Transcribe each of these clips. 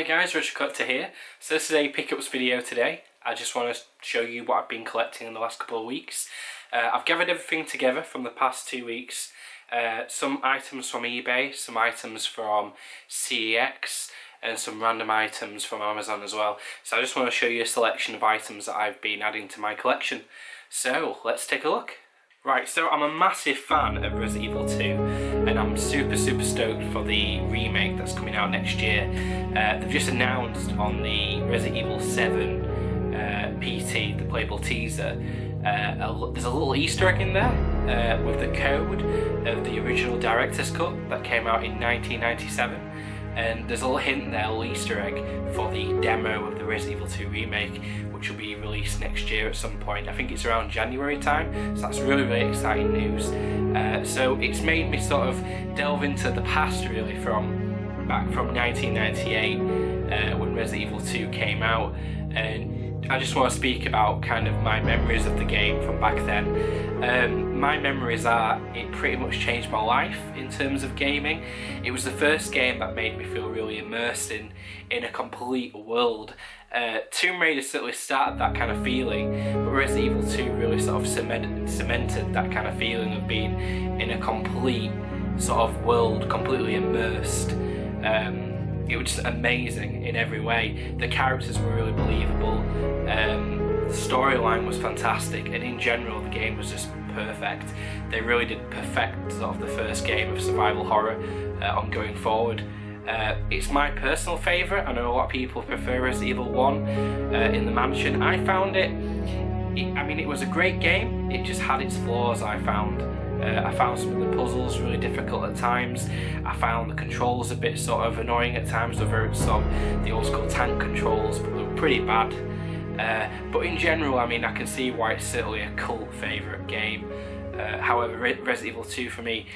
guys, Richard Collector here. So this is a pickups video today. I just want to show you what I've been collecting in the last couple of weeks. I've gathered everything together from the past 2 weeks. Some items from eBay, some items from CEX, and some random items from Amazon as well. So I just want to show you a selection of items that I've been adding to my collection. So let's take a look. Right, so I'm a massive fan of Resident Evil 2 and I'm super stoked for the remake that's coming out next year. They've just announced on the Resident Evil 7 PT, the playable teaser, there's a little Easter egg in there with the code of the original director's cut that came out in 1997. And there's a little hint there, a little Easter egg for the demo of the Resident Evil 2 remake, which will be released next year at some point. I think it's around January time, so that's really exciting news. So it's made me sort of delve into the past really, back from 1998 when Resident Evil 2 came out, and I just want to speak about kind of my memories of the game from back then. My memories are, it pretty much changed my life in terms of gaming. It was the first game that made me feel really immersed in a complete world. Tomb Raider certainly started that kind of feeling, but Resident Evil 2 really sort of cemented that kind of feeling of being in a complete sort of world, completely immersed. It was just amazing in every way. The characters were really believable, the storyline was fantastic, and in general the game was just perfect. They really did perfect sort of the first game of survival horror on going forward. It's my personal favourite. I know a lot of people prefer Resident Evil 1 in the mansion. I found it was a great game, it just had its flaws. I found some of the puzzles really difficult at times. I found the controls a bit sort of annoying at times, whether it's the old school tank controls, but they were pretty bad. But in general, I can see why it's certainly a cult favourite game. However, Resident Evil 2 for me,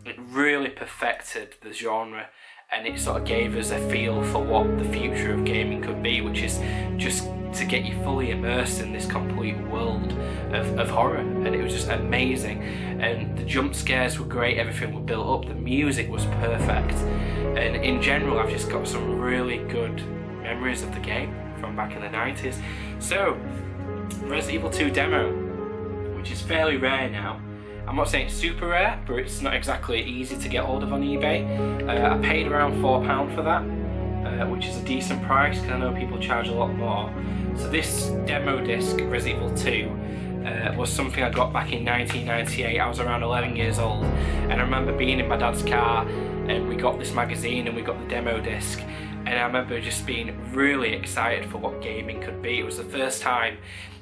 it really perfected the genre, and it sort of gave us a feel for what the future of gaming could be, which is just to get you fully immersed in this complete world of horror. And it was just amazing, and the jump scares were great, everything was built up, the music was perfect, and in general I've just got some really good memories of the game from back in the 90s. So, Resident Evil 2 demo, which is fairly rare now. I'm not saying it's super rare, but it's not exactly easy to get hold of on eBay. I paid around £4 for that, which is a decent price because I know people charge a lot more. So this demo disc, Resident Evil 2, was something I got back in 1998. I was around 11 years old, and I remember being in my dad's car and we got this magazine and we got the demo disc, and I remember just being really excited for what gaming could be. It was the first time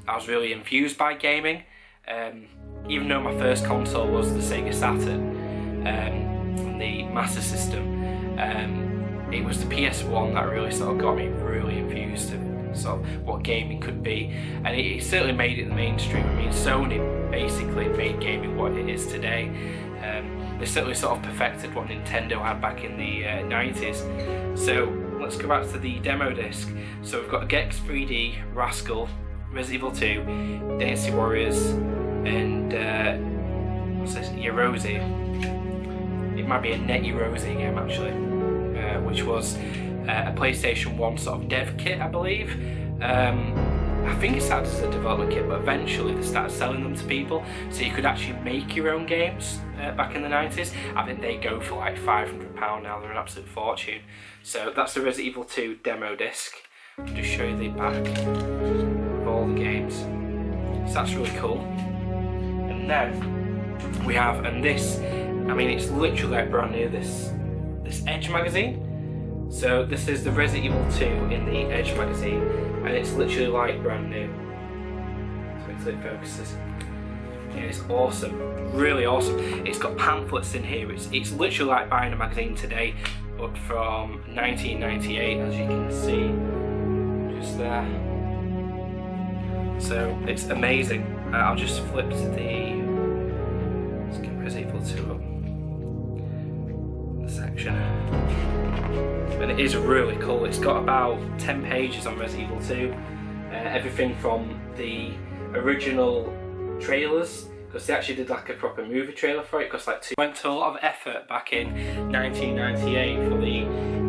I was really infused by gaming. Even though my first console was the Sega Saturn, the Master System, it was the PS1 that really sort of got me really infused in sort of what gaming could be, and it certainly made it the mainstream. Sony basically made gaming what it is today. They certainly sort of perfected what Nintendo had back in the 90s. So let's go back to the demo disc. So we've got Gex 3D, Rascal, Resident Evil 2, Dynasty Warriors, and what's this? Yerosi. It might be a Net Yerosi game actually, which was a PlayStation 1 sort of dev kit, I believe. I think it started as a development kit, but eventually they started selling them to people, so you could actually make your own games back in the 90s. I think they go for like £500 now, they're an absolute fortune. So that's the Resident Evil 2 demo disc. I'll just show you the back of all the games. So that's really cool. And then we have, and this, it's literally like brand new, this Edge magazine. So this is the Resident Evil 2 in the Edge magazine, and it's literally like brand new. So it focuses. Yeah, it's awesome, really awesome. It's got pamphlets in here. It's literally like buying a magazine today, but from 1998, as you can see, just there. So it's amazing. I'll just flip to let's get Resident Evil 2 up. The section. And it is really cool. It's got about 10 pages on Resident Evil 2. Everything from the original trailers, because they actually did like a proper movie trailer for it, because went to a lot of effort back in 1998 for the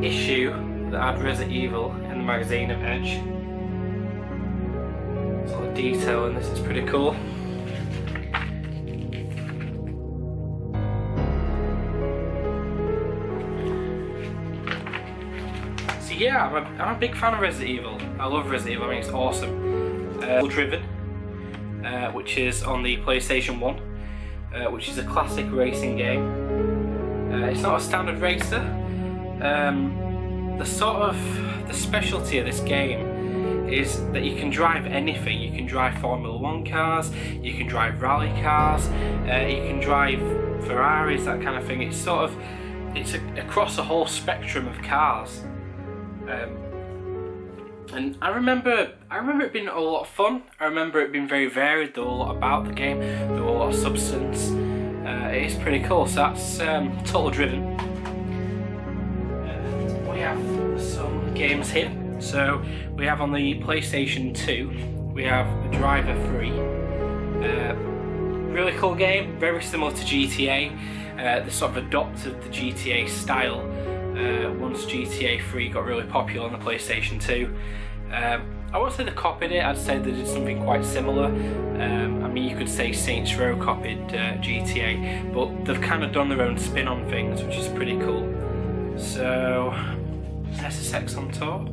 issue that had Resident Evil in the magazine of Edge. There's a lot of detail in this, it's pretty cool. So yeah, I'm a big fan of Resident Evil. I love Resident Evil, I think it's awesome. Driven, which is on the PlayStation 1, which is a classic racing game. It's not a standard racer. The specialty of this game is that you can drive anything. You can drive Formula 1 cars, you can drive rally cars, you can drive Ferraris, that kind of thing. It's across a whole spectrum of cars. And I remember it being a lot of fun. I remember it being very varied. There was a lot about the game. There was a lot of substance. It is pretty cool. So that's Total Driven. We have some games here. So we have on the PlayStation 2, we have Driver 3. Really cool game. Very similar to GTA. They sort of adopted the GTA style. Once GTA 3 got really popular on the PlayStation 2. I won't say they copied it, I'd say they did something quite similar. I mean, you could say Saints Row copied GTA, but they've kind of done their own spin on things, which is pretty cool. So, SSX on tour.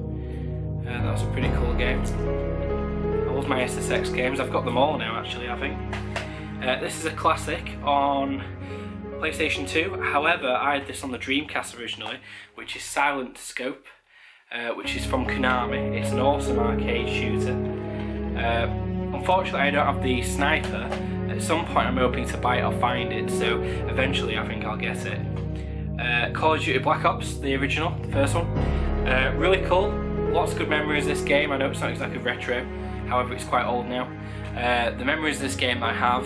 That was a pretty cool game. I love my SSX games, I've got them all now actually, I think. This is a classic on PlayStation 2, however I had this on the Dreamcast originally, which is Silent Scope, which is from Konami. It's an awesome arcade shooter. Unfortunately I don't have the sniper. At some point I'm hoping to buy it or find it, so eventually I think I'll get it. Call of Duty Black Ops, the original, the first one. Really cool, lots of good memories of this game. I know it's not exactly retro, however it's quite old now. The memories of this game I have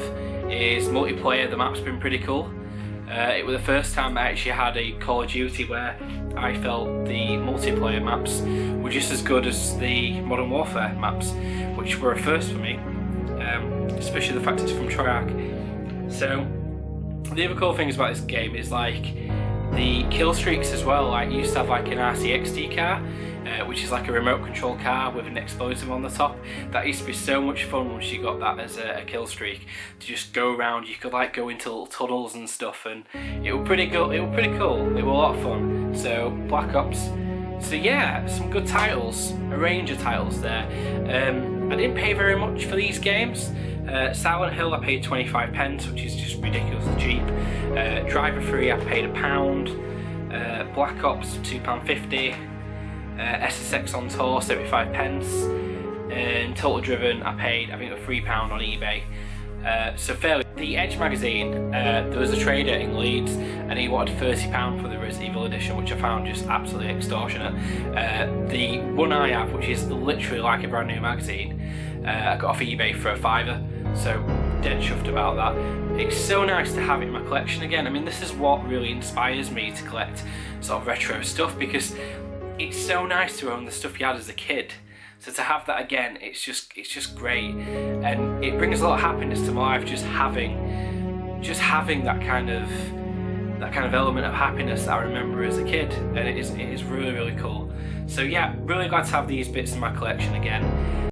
is multiplayer. The map's been pretty cool. It was the first time I actually had a Call of Duty where I felt the multiplayer maps were just as good as the Modern Warfare maps, which were a first for me, especially the fact it's from Treyarch. So the other cool things about this game is like the kill streaks as well. Like you used to have like an RCXD car, which is like a remote control car with an explosive on the top. That used to be so much fun once you got that as a kill streak, to just go around. You could like go into little tunnels and stuff, and it was pretty cool. It was a lot of fun. So Black Ops. So yeah, some good titles, a range of titles there. I didn't pay very much for these games. Silent Hill I paid 25p, which is just ridiculously cheap. Driver 3 I paid £1. Black Ops £2.50. SSX on tour 75p, and Total Driven I paid, I think it was £3 on eBay. So fairly. The Edge magazine, there was a trader in Leeds and he wanted £30 for the Resident Evil edition, which I found just absolutely extortionate. The one I have, which is literally like a brand new magazine, I got off eBay for £5, so dead chuffed about that. It's so nice to have it in my collection again. I mean, this is what really inspires me to collect sort of retro stuff, because it's so nice to own the stuff you had as a kid. So to have that again, it's just great, and it brings a lot of happiness to my life. Just having that kind of element of happiness that I remember as a kid, and it is really, really cool. So yeah, really glad to have these bits in my collection again.